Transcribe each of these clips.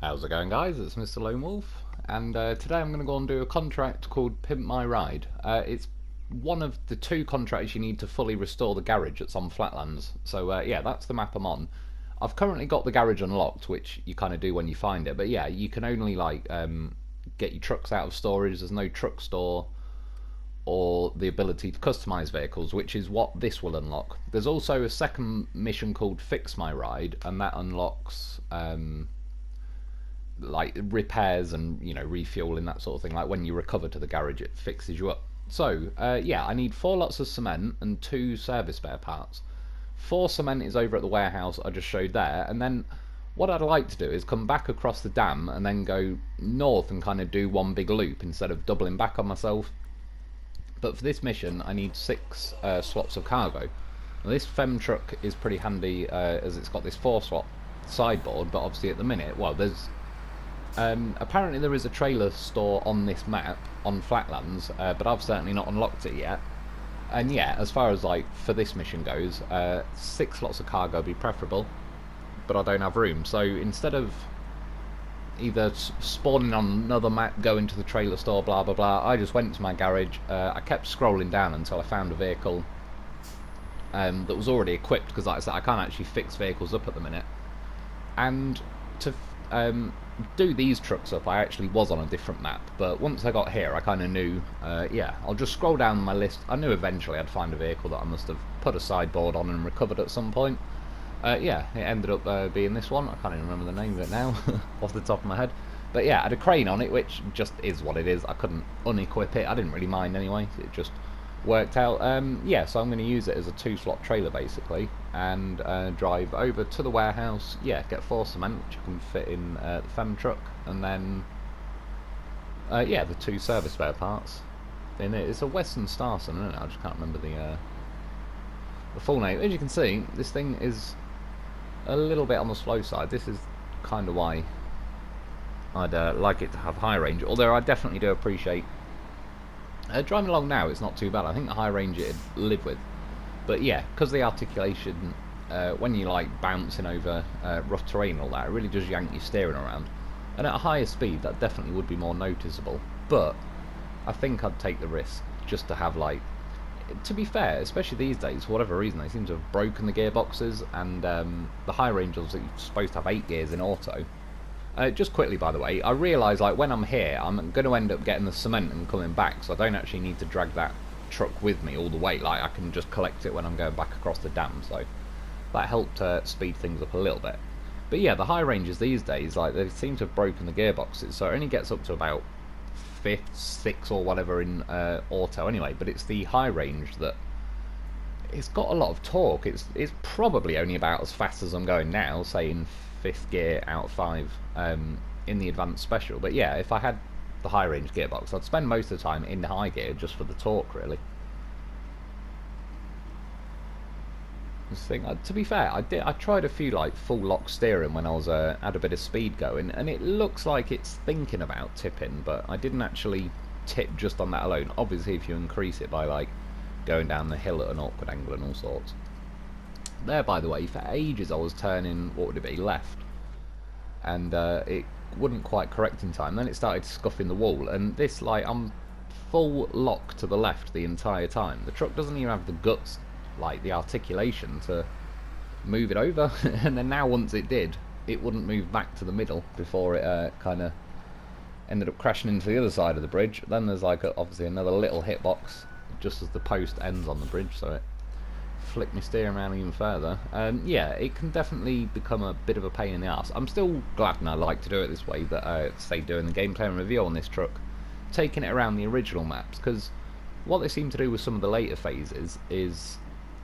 How's it going, guys? It's Mr. Lone Wolf, and today I'm going to go and do a contract called Pimp My Ride. It's one of the two contracts you need to fully restore the garage at some flatlands. So yeah, that's the map I'm on. I've currently got the garage unlocked, which you kind of do when you find it. But yeah, you can only get your trucks out of storage. There's no truck store or the ability to customize vehicles, which is what this will unlock. There's also a second mission called Fix My Ride, and that unlocks like repairs and refueling, that sort of thing. Like when you recover to the garage, it fixes you up. So yeah, I need 4 lots of cement and 2 service spare parts. 4 cement is over at the warehouse I just showed there, and then what I'd like to do is come back across the dam and then go north and kind of do one big loop instead of doubling back on myself. But for this mission I need 6 slots of cargo. Now, this FEMM truck is pretty handy as it's got this 4 slot sideboard, but obviously at the minute, well, there's apparently there is a trailer store on this map on flatlands, but I've certainly not unlocked it yet. And yeah, as far as like for this mission goes, 6 slots of cargo would be preferable, but I don't have room. So instead of either spawning on another map, going to the trailer store, blah blah blah, I just went to my garage. I kept scrolling down until I found a vehicle that was already equipped, because like I said, I can't actually fix vehicles up at the minute. And to do these trucks up, I actually was on a different map, but once I got here I kind of knew, yeah, I'll just scroll down my list. I knew eventually I'd find a vehicle that I must have put a sideboard on and recovered at some point. Yeah, it ended up being this one. I can't even remember the name of it now off the top of my head, but yeah, I had a crane on it, which just is what it is. I couldn't unequip it. I didn't really mind anyway, it just worked out. Yeah, so I'm going to use it as a 2-slot trailer basically, and drive over to the warehouse. Yeah, get 4 cement, which I can fit in the FEMM truck, and then yeah, the 2 service spare parts in it. It's a Western Starson, isn't it? I just can't remember the full name. As you can see, this thing is a little bit on the slow side. This is kind of why I'd like it to have high range, although I definitely do appreciate driving along now. It's not too bad. I think the high range it'd live with, but yeah, because the articulation, when you like bouncing over rough terrain and all that, it really does yank your steering around, and at a higher speed that definitely would be more noticeable. But I think I'd take the risk just to have, like, to be fair, especially these days, for whatever reason they seem to have broken the gearboxes, and the high range is supposed to have 8 gears in auto. Just quickly, by the way, I realise, like, when I'm here I'm going to end up getting the cement and coming back, so I don't actually need to drag that truck with me all the way. Like, I can just collect it when I'm going back across the dam, so that helped speed things up a little bit. But yeah, the high ranges these days, like, they seem to have broken the gearboxes, so it only gets up to about 5th, 6th or whatever in auto anyway. But it's the high range that it's got a lot of torque. It's probably only about as fast as I'm going now, say in 5th gear out of 5 in the advanced special. But yeah, if I had the high range gearbox, I'd spend most of the time in high gear just for the torque, really. This thing, to be fair, I tried a few like full lock steering when I was had a bit of speed going, and it looks like it's thinking about tipping, but I didn't actually tip just on that alone. Obviously if you increase it by like going down the hill at an awkward angle and all sorts. There, by the way, for ages I was turning, what would it be, left, and it wouldn't quite correct in time. Then it started scuffing the wall, and this, like, I'm full lock to the left the entire time. The truck doesn't even have the guts, like the articulation, to move it over. And then now once it did, it wouldn't move back to the middle before it kind of ended up crashing into the other side of the bridge. Then there's like obviously another little hitbox just as the post ends on the bridge, so it flicked my steering around even further. Yeah, it can definitely become a bit of a pain in the arse. I'm still glad, and I like to do it this way, that say doing the gameplay and review on this truck, taking it around the original maps, because what they seem to do with some of the later phases is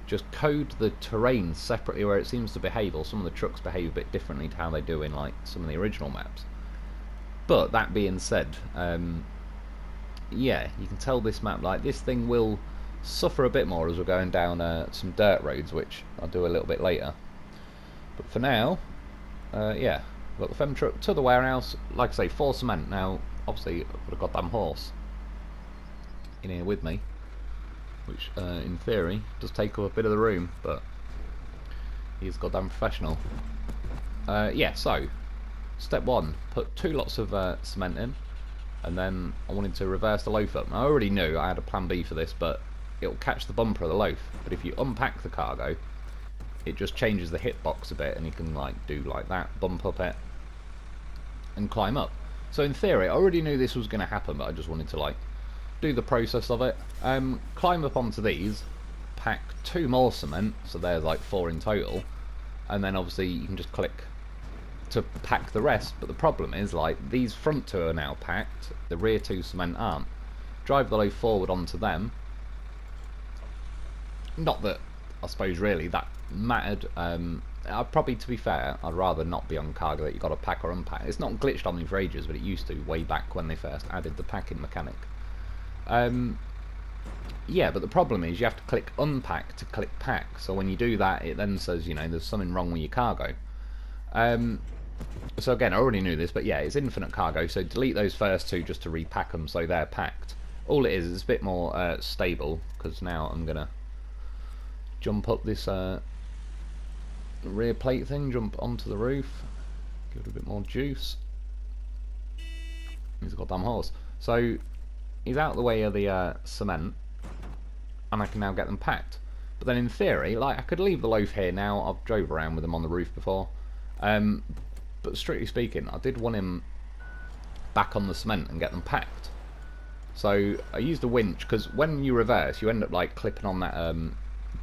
just code the terrain separately where it seems to behave, or some of the trucks behave a bit differently to how they do in like some of the original maps. But that being said, yeah, you can tell this map, like, this thing will suffer a bit more as we're going down some dirt roads, which I'll do a little bit later. But for now, yeah, got the FEMM truck to the warehouse. Like I say, 4 cement. Now, obviously, I've got a goddamn horse in here with me, which in theory does take up a bit of the room, but he's goddamn professional. Yeah, so Step 1, put 2 lots of cement in, and then I wanted to reverse the loaf up. I already knew I had a plan B for this, but it'll catch the bumper of the loaf. But if you unpack the cargo, it just changes the hitbox a bit, and you can like do like that, bump up it, and climb up. So in theory, I already knew this was going to happen, but I just wanted to like do the process of it. Climb up onto these, pack 2 more cement, so there's like 4 in total, and then obviously you can just click to pack the rest. But the problem is, like, these front 2 are now packed, the rear 2 cement aren't. Drive the loaf forward onto them. Not that I suppose really that mattered. Probably, to be fair, I'd rather not be on cargo that you got to pack or unpack. It's not glitched on me for ages, but it used to way back when they first added the packing mechanic. Yeah, but the problem is you have to click unpack to click pack. So when you do that, it then says, you know, there's something wrong with your cargo. So again, I already knew this, but yeah, it's infinite cargo. So delete those first 2 just to repack them so they're packed. All it is a bit more stable, because now I'm gonna jump up this rear plate thing, jump onto the roof, give it a bit more juice. He's a goddamn horse. So he's out of the way of the cement, and I can now get them packed. But then in theory, like, I could leave the loaf here now. I've drove around with him on the roof before. But strictly speaking, I did want him back on the cement and get them packed. So I used a winch, because when you reverse, you end up like clipping on that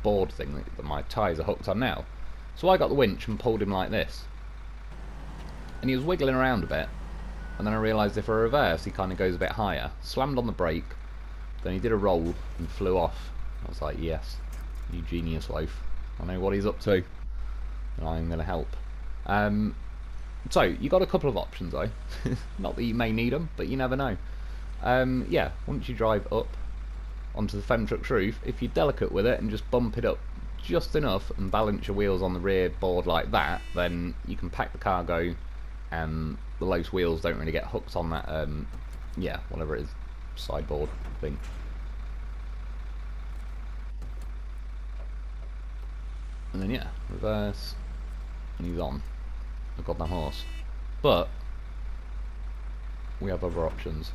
board thing that my tyres are hooked on now. So I got the winch and pulled him like this, and he was wiggling around a bit, and then I realised if I reverse he kind of goes a bit higher. Slammed on the brake, then he did a roll and flew off. I was like, yes, you genius loaf, I know what he's up to, and I'm going to help. So you got a couple of options though. Not that you may need them, but you never know. Yeah, once you drive up onto the FEMM truck's roof, if you're delicate with it and just bump it up just enough and balance your wheels on the rear board like that, then you can pack the cargo and the loose wheels don't really get hooked on that yeah, whatever it is, sideboard thing. And then yeah, reverse, and he's on. I've got that horse. But we have other options.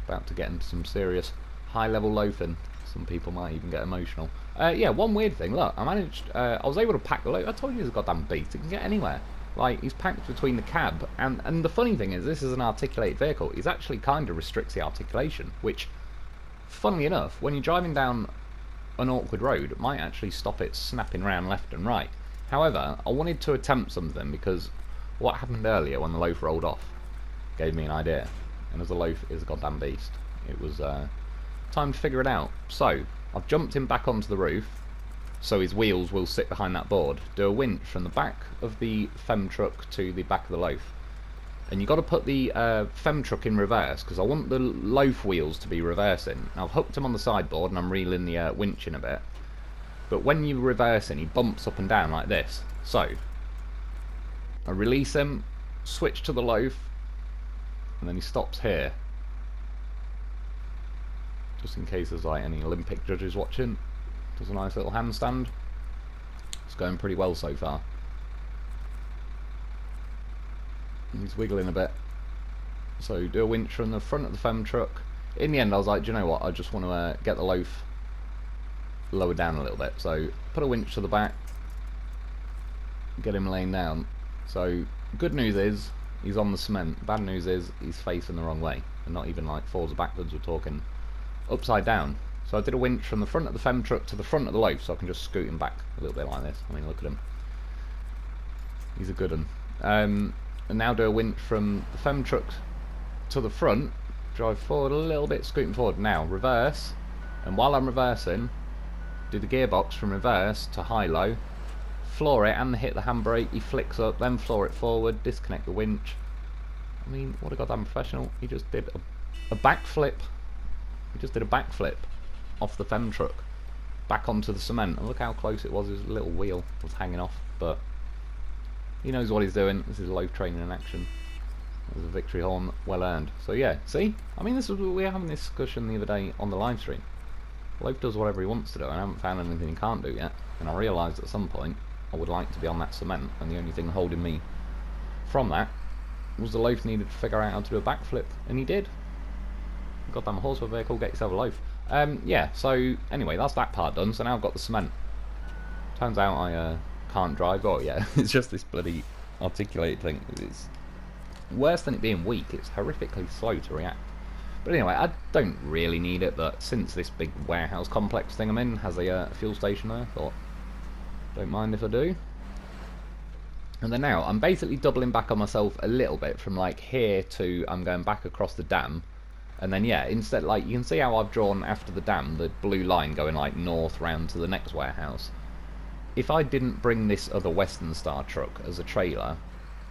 About to get into some serious high level loafing. Some people might even get emotional. Yeah, one weird thing, look, I managed, I was able to pack the loaf. I told you he's a goddamn beast, it can get anywhere. Like, he's packed between the cab, and the funny thing is, this is an articulated vehicle. He's actually kind of restricts the articulation, which, funnily enough, when you're driving down an awkward road, it might actually stop it snapping around left and right. However, I wanted to attempt something, because what happened earlier when the loaf rolled off gave me an idea. And as the loaf is a goddamn beast, it was time to figure it out. So I've jumped him back onto the roof, so his wheels will sit behind that board. Do a winch from the back of the FEMM truck to the back of the loaf, and you've got to put the FEMM truck in reverse, because I want the loaf wheels to be reversing. Now I've hooked him on the sideboard and I'm reeling the winch in a bit, but when you reverse him, he bumps up and down like this. So I release him, switch to the loaf, and then he stops here. Just in case there's like any Olympic judges watching. Does a nice little handstand. It's going pretty well so far. And he's wiggling a bit. So do a winch from the front of the FEMM truck. In the end I was like, do you know what, I just want to get the loaf lower down a little bit. So put a winch to the back, get him laying down. So good news is he's on the cement. Bad news is he's facing the wrong way, and not even like forwards or backwards, we're talking upside down. So I did a winch from the front of the FEMM truck to the front of the loaf, so I can just scoot him back a little bit like this. I mean, look at him, he's a good one. And now do a winch from the FEMM truck to the front, drive forward a little bit, scooting forward. Now reverse, and while I'm reversing, do the gearbox from reverse to high-low, floor it and hit the handbrake. He flicks up, then floor it forward, disconnect the winch. I mean, what a goddamn professional. He just did a backflip. He just did a backflip off the FEMM truck back onto the cement, and look how close it was. His little wheel was hanging off, but he knows what he's doing. This is loaf training in action. There's a victory horn well earned. So yeah, see, I mean, this is, we were having this discussion the other day on the live stream. Loaf does whatever he wants to do, and I haven't found anything he can't do yet. And I realised at some point I would like to be on that cement, and the only thing holding me from that was the loaf needed to figure out how to do a backflip, and he did. Goddamn horse with a vehicle, get yourself a loaf. Yeah, so anyway, that's that part done, so now I've got the cement. Turns out I can't drive. Oh yeah, it's just this bloody articulated thing. It's worse than it being weak, it's horrifically slow to react. But anyway, I don't really need it, but since this big warehouse complex thing I'm in has a fuel station there, I thought, don't mind if I do. And then now, I'm basically doubling back on myself a little bit from like here to I'm going back across the dam. And then yeah, instead, like, you can see how I've drawn after the dam, the blue line going like north round to the next warehouse. If I didn't bring this other Western Star truck as a trailer,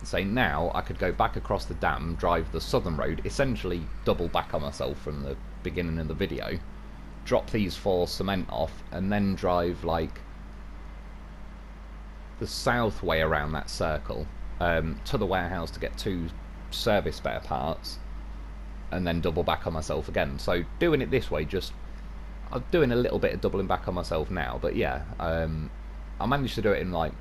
say now I could go back across the dam, drive the southern road, essentially double back on myself from the beginning of the video, drop these 4 cement off, and then drive like the south way around that circle to the warehouse to get 2 service spare parts, and then double back on myself again. So doing it this way, just I'm doing a little bit of doubling back on myself now, but yeah, I managed to do it in like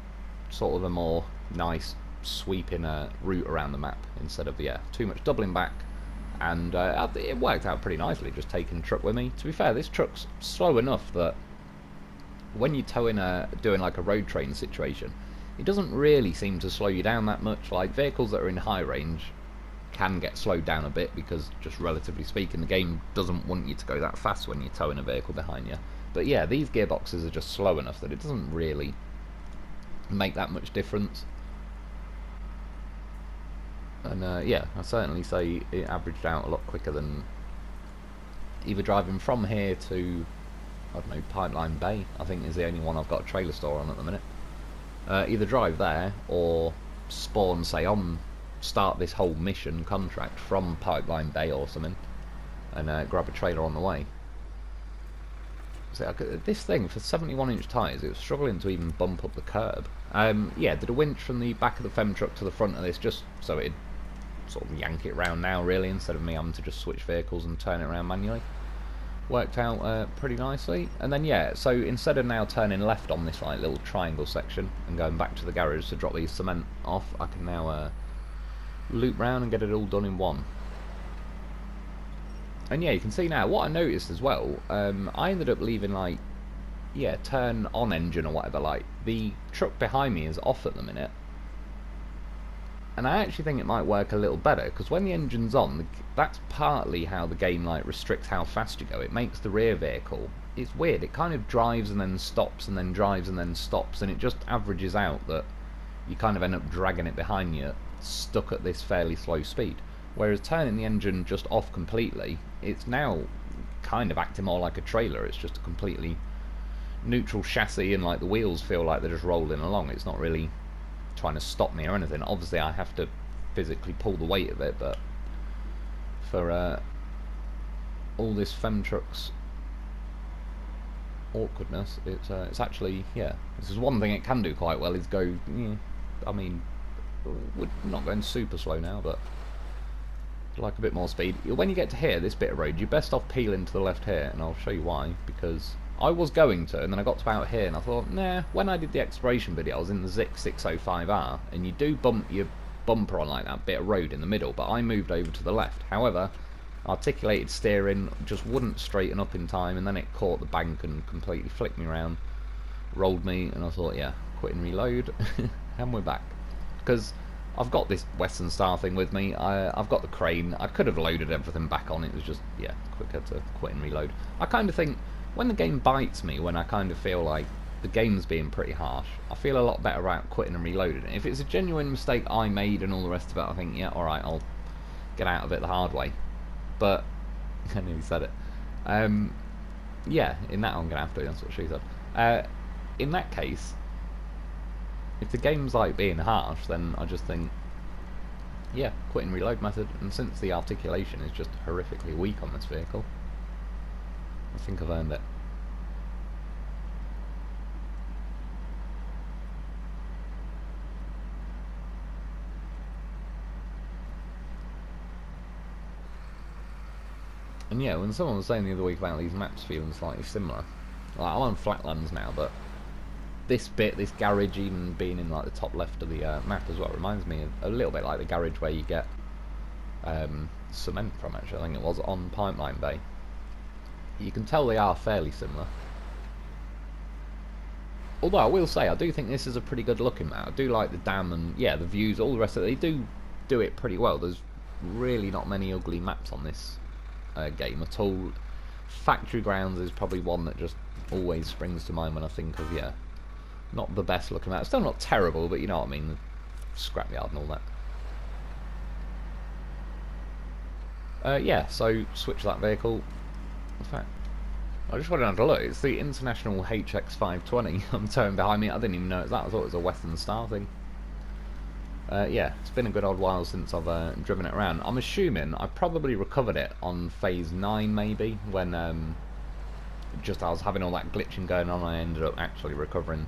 sort of a more nice sweeping route around the map instead of too much doubling back, and it worked out pretty nicely just taking the truck with me. To be fair, this truck's slow enough that when you tow in doing like a road train situation, it doesn't really seem to slow you down that much. Like vehicles that are in high range can get slowed down a bit because, just relatively speaking, the game doesn't want you to go that fast when you're towing a vehicle behind you. But yeah, these gearboxes are just slow enough that it doesn't really make that much difference. And yeah, I certainly say it averaged out a lot quicker than either driving from here to, I don't know, Pipeline Bay, I think is the only one I've got a trailer store on at the minute. Either drive there or spawn, say, start this whole mission contract from Pipeline Bay or something, and grab a trailer on the way. So this thing, for 71-inch tyres, it was struggling to even bump up the curb. Yeah, did a winch from the back of the FEMM truck to the front of this, just so it'd sort of yank it round now, really, instead of me having to just switch vehicles and turn it around manually. Worked out pretty nicely. And then yeah, so instead of now turning left on this like little triangle section and going back to the garage to drop these cement off, I can now loop round and get it all done in one. And yeah, you can see now what I noticed as well. I ended up leaving like, yeah, turn on engine or whatever. Like the truck behind me is off at the minute, and I actually think it might work a little better because when the engine's on, that's partly how the game like restricts how fast you go. It makes the rear vehicle, it's weird, it kind of drives and then stops and then drives and then stops, and it just averages out that you kind of end up dragging it behind you, stuck at this fairly slow speed. Whereas turning the engine just off completely, it's now kind of acting more like a trailer. It's just a completely neutral chassis, and like the wheels feel like they're just rolling along. It's not really trying to stop me or anything. Obviously I have to physically pull the weight of it, but for all this FEMM truck's awkwardness, it's actually, yeah, this is one thing it can do quite well, is go, yeah, I mean, we're not going super slow now, but like a bit more speed. When you get to here, this bit of road, you're best off peeling to the left here, and I'll show you why. Because I was going to, and then I got to about here, and I thought, nah, when I did the exploration video, I was in the Zik 605R, and you do bump your bumper on like that bit of road in the middle, but I moved over to the left. However, articulated steering just wouldn't straighten up in time, and then it caught the bank and completely flicked me around, rolled me, and I thought, yeah, quit and reload, and we're back. Because I've got this Western Star thing with me, I've got the crane, I could have loaded everything back on, it was just, yeah, quicker to quit and reload. I kind of think, when the game bites me, when I kind of feel like the game's being pretty harsh, I feel a lot better about quitting and reloading it. If it's a genuine mistake I made and all the rest of it, I think, yeah, alright, I'll get out of it the hard way. But, I nearly said it. Yeah, in that I'm going to have to, that's what she said. In that case, if the game's like being harsh, then I just think, yeah, quit and reload method. And since the articulation is just horrifically weak on this vehicle, I think I've earned it. And yeah, when someone was saying the other week about these maps feeling slightly similar, like I'm on flatlands now, but this bit, this garage, even being in like the top left of the map as well, reminds me of a little bit like the garage where you get cement from. Actually, I think it was on Pipeline Bay. You can tell they are fairly similar. Although I will say, I do think this is a pretty good looking map. I do like the dam and yeah, the views, all the rest of it. They do it pretty well. There's really not many ugly maps on this game at all. Factory Grounds is probably one that just always springs to mind when I think of, yeah, not the best looking map. Still not terrible, but you know what I mean, the scrapyard and all that. Yeah, so switch that vehicle. In fact, I just wanted to have a look. It's the International HX520 I'm towing behind me. I didn't even know it's that. I thought it was a Western Star thing. Yeah, it's been a good old while since I've driven it around. I'm assuming I probably recovered it on phase 9 maybe, when just I was having all that glitching going on. I ended up actually recovering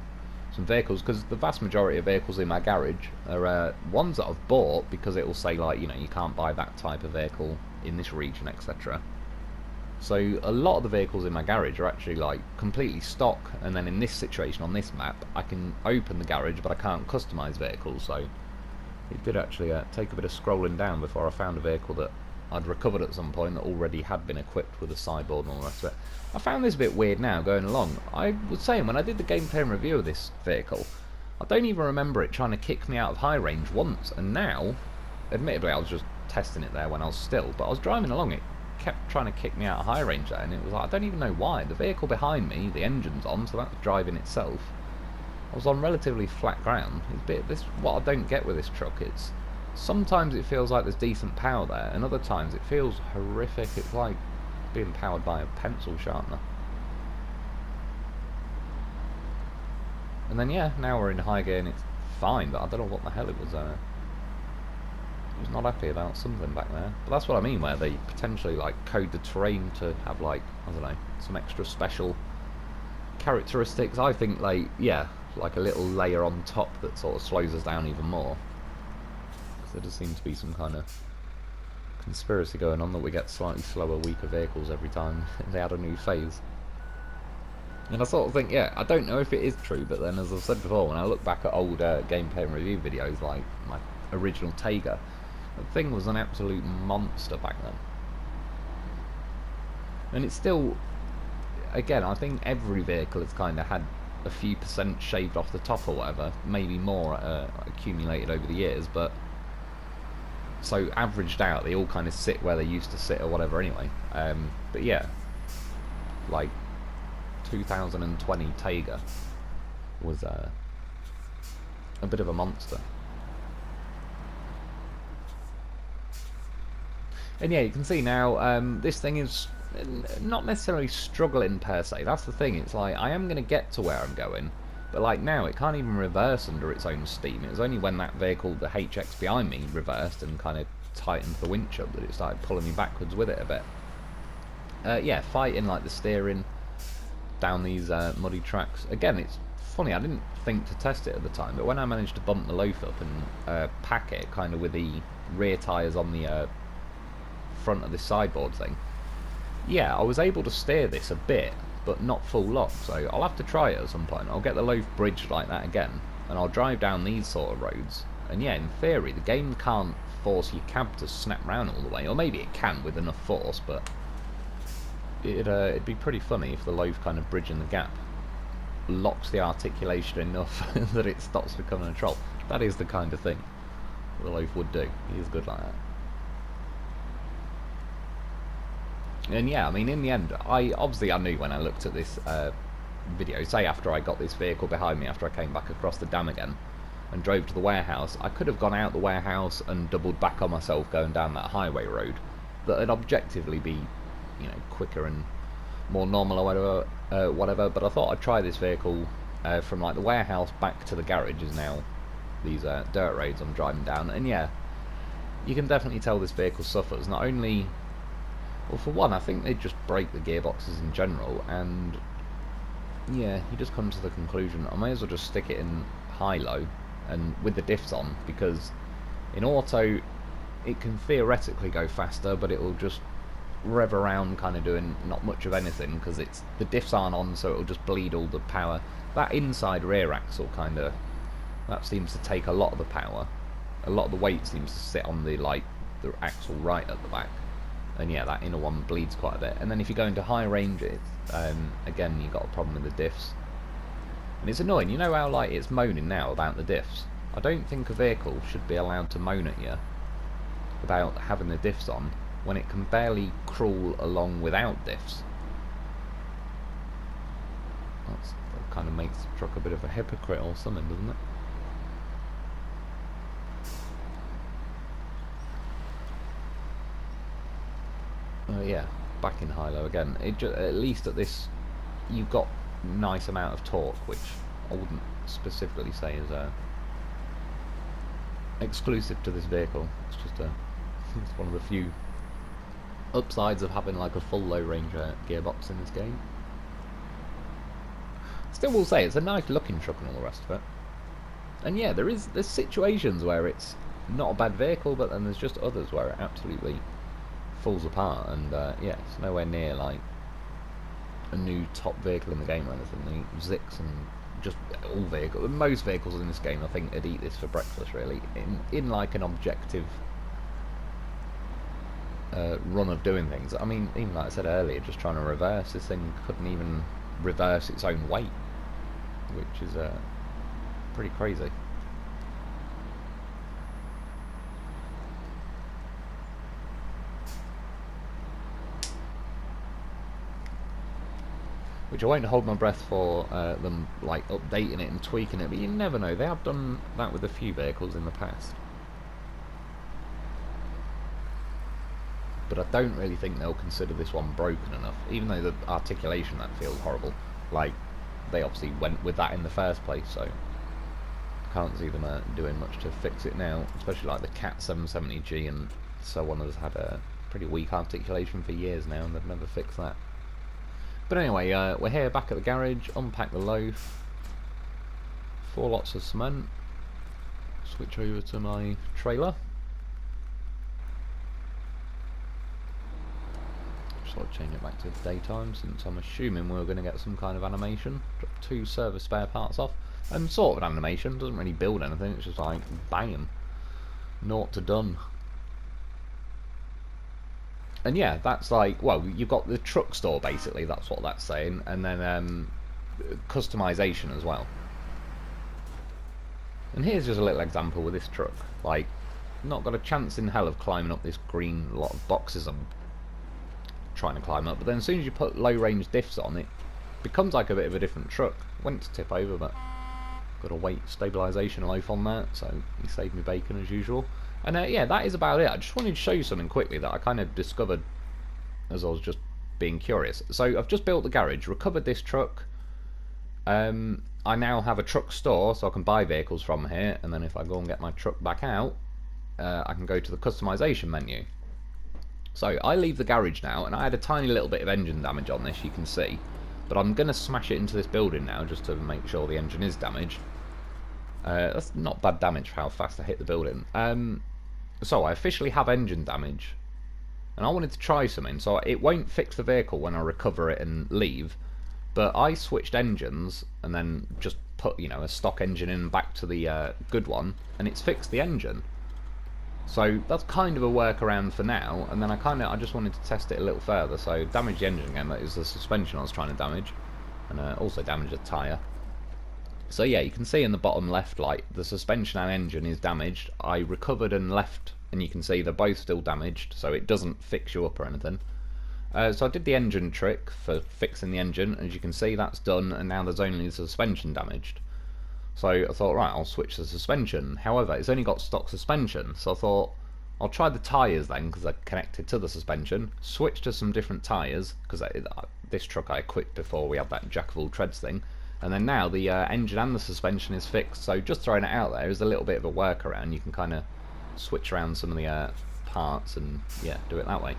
some vehicles, because the vast majority of vehicles in my garage are ones that I've bought because it will say, like, you know, you can't buy that type of vehicle in this region, etc. So a lot of the vehicles in my garage are actually like completely stock, and then in this situation on this map I can open the garage but I can't customise vehicles. So it did actually take a bit of scrolling down before I found a vehicle that I'd recovered at some point that already had been equipped with a sideboard and all the rest of it. I found this a bit weird now going along. I was saying, when I did the gameplay and review of this vehicle, I don't even remember it trying to kick me out of high range once, and now, admittedly I was just testing it there when I was still, but I was driving along, it kept trying to kick me out of high range there, and it was like, I don't even know why. The vehicle behind me, the engine's on, so that's driving itself. I was on relatively flat ground. This what I don't get with this truck. It's sometimes it feels like there's decent power there, and other times it feels horrific. It's like being powered by a pencil sharpener. And then yeah, now we're in high gear and it's fine, but I don't know what the hell it was. I was not happy about something back there. But that's what I mean, where they potentially like code the terrain to have, like, I don't know, some extra special characteristics. I think, like, yeah, like a little layer on top that sort of slows us down even more. Because there does seem to be some kind of conspiracy going on that we get slightly slower, weaker vehicles every time they add a new phase. And I sort of think, yeah, I don't know if it is true, but then, as I've said before, when I look back at old gameplay and review videos, like my original Taiga, the thing was an absolute monster back then. And it's still, again, I think every vehicle has kind of had a few percent shaved off the top or whatever, maybe more accumulated over the years, but so averaged out, they all kind of sit where they used to sit or whatever anyway. But yeah, like 2020 Taiga was a bit of a monster. And yeah, you can see now this thing is not necessarily struggling per se. That's the thing. It's like, I am going to get to where I'm going, but like now it can't even reverse under its own steam. It was only when that vehicle, the HX behind me, reversed and kind of tightened the winch up that it started pulling me backwards with it a bit. Yeah, fighting like the steering down these muddy tracks. Again, it's funny, I didn't think to test it at the time, but when I managed to bump the loaf up and pack it kind of with the rear tyres on the front of the sideboard thing, yeah, I was able to steer this a bit, but not full lock, so I'll have to try it at some point. I'll get the loaf bridged like that again, and I'll drive down these sort of roads, and yeah, in theory, the game can't force your cab to snap round all the way, or maybe it can with enough force, but it'd be pretty funny if the loaf kind of bridging the gap locks the articulation enough that it stops becoming a troll. That is the kind of thing the loaf would do. He is good like that. And yeah, I mean, in the end, I knew when I looked at this video, say after I got this vehicle behind me, after I came back across the dam again and drove to the warehouse, I could have gone out the warehouse and doubled back on myself going down that highway road that'd objectively be, you know, quicker and more normal or whatever, but I thought I'd try this vehicle from like the warehouse back to the garage is now these dirt roads I'm driving down, and yeah, you can definitely tell this vehicle suffers. Not only, well, for one, I think they just break the gearboxes in general, and yeah, you just come to the conclusion I may as well just stick it in high-low and with the diffs on, because in auto it can theoretically go faster, but it will just rev around kind of doing not much of anything because it's the diffs aren't on, so it'll just bleed all the power. that inside rear axle that seems to take a lot of the power. A lot of the weight seems to sit on the axle right at the back. And yeah, that inner one bleeds quite a bit. And then if you go into high ranges, again, you've got a problem with the diffs. And it's annoying, you know how it's moaning now about the diffs? I don't think a vehicle should be allowed to moan at you about having the diffs on when it can barely crawl along without diffs. That kind of makes the truck a bit of a hypocrite or something, doesn't it? Yeah, back in high-low again. At least at this, you've got nice amount of torque, which I wouldn't specifically say is exclusive to this vehicle. It's just it's one of the few upsides of having a full low-range gearbox in this game. Still will say it's a nice looking truck and all the rest of it. And yeah, there's situations where it's not a bad vehicle, but then there's just others where it absolutely falls apart, and yeah, it's nowhere near a new top vehicle in the game or anything. The Zix and just most vehicles in this game, I think, would eat this for breakfast, really, in an objective run of doing things. I mean, even like I said earlier, just trying to reverse, this thing couldn't even reverse its own weight, which is pretty crazy. Which I won't hold my breath for them updating it and tweaking it, but you never know. They have done that with a few vehicles in the past. But I don't really think they'll consider this one broken enough, even though the articulation that feels horrible. They obviously went with that in the first place, so I can't see them doing much to fix it now, especially the Cat 770G and so on has had a pretty weak articulation for years now, and they've never fixed that. But anyway, we're here back at the garage, unpack the loaf, 4 lots of cement, switch over to my trailer. Just like change it back to daytime, since I'm assuming we're going to get some kind of animation. Drop 2 service spare parts off, and sort of an animation, doesn't really build anything, it's just bang, naught to done. And yeah, that's well, you've got the truck store basically, that's what that's saying, and then customization as well. And here's just a little example with this truck. Not got a chance in hell of climbing up this green lot of boxes I'm trying to climb up, but then as soon as you put low range diffs on, it becomes a bit of a different truck. Went to tip over, but got a weight stabilisation loaf on that, so he saved me bacon as usual. And yeah, that is about it. I just wanted to show you something quickly that I kind of discovered as I was just being curious. So I've just built the garage, recovered this truck. I now have a truck store, so I can buy vehicles from here, and then if I go and get my truck back out, I can go to the customization menu. So I leave the garage now, and I had a tiny little bit of engine damage on this, you can see. But I'm going to smash it into this building now, just to make sure the engine is damaged. That's not bad damage for how fast I hit the building. So I officially have engine damage, and I wanted to try something. So it won't fix the vehicle when I recover it and leave, but I switched engines and then just put a stock engine in back to the good one, and it's fixed the engine. So that's kind of a workaround for now, and then I just wanted to test it a little further. So damage the engine again, that is the suspension I was trying to damage, and also damage a tyre. So yeah, you can see in the bottom left, the suspension and engine is damaged. I recovered and left, and you can see they're both still damaged, so it doesn't fix you up or anything. So I did the engine trick for fixing the engine, as you can see that's done, and now there's only the suspension damaged. So I thought, right, I'll switch the suspension. However, it's only got stock suspension, so I thought I'll try the tyres then, because they're connected to the suspension, switch to some different tyres, because this truck I equipped before we had that jack of all trades thing. And then now the engine and the suspension is fixed, so just throwing it out there is a little bit of a workaround. You can kind of switch around some of the parts and yeah, do it that way.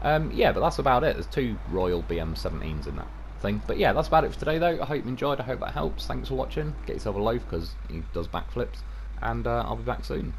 Yeah, but that's about it. There's 2 Royal BM17s in that thing. But yeah, that's about it for today though. I hope you enjoyed, I hope that helps. Thanks for watching. Get yourself a loaf because he does backflips, and I'll be back soon.